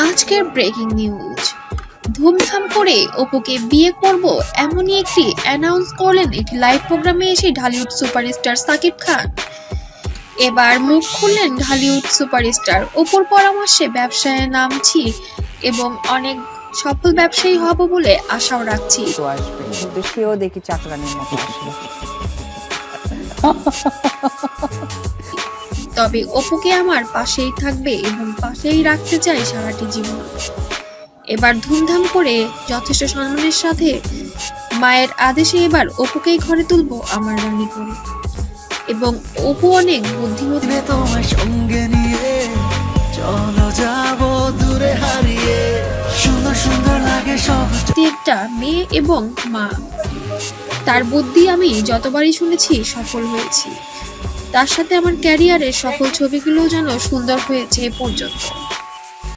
আজকের breaking news, ধুমধাম করে অপুকে বিয়ে করব এমনই একটি অ্যানাউন্স করলেন একটি লাইভ প্রোগ্রামে এসে ঢালিউড সুপারস্টার সাকিব খান। এবার মুখ খুললেন ঢালিউড সুপারস্টার। অপুর পরামর্শে ব্যবসায় নামছি এবং অনেক সফল ব্যবসায়ী হব বলে আশাও রাখছি। তো আসবে কিন্তু সেও দেখি চাকরানির মতো আসবে। তবে অপুকে আমার পাশেই থাকবে এবং পাশেই রাখতে চাই সারাটি জীবন। এবার ধুমধাম করে যথেষ্ট সম্মানের সাথে মায়ের আদেশে এবার অপুকেই ঘরে তুলবো আমার রানী করে। এবং অপু অনেক বুদ্ধিমতী, তোমার সঙ্গে নিয়ে চলো যাব দূরে হারিয়ে, সুন্দর সুন্দর লাগে সব। একটা মেয়ে এবং মা, তার বুদ্ধি আমি যতবারই শুনেছি সফল হয়েছি। তার সাথে আমার ক্যারিয়ারের সকল ছবিগুলো যেন সুন্দর হয়েছে এ পর্যন্ত।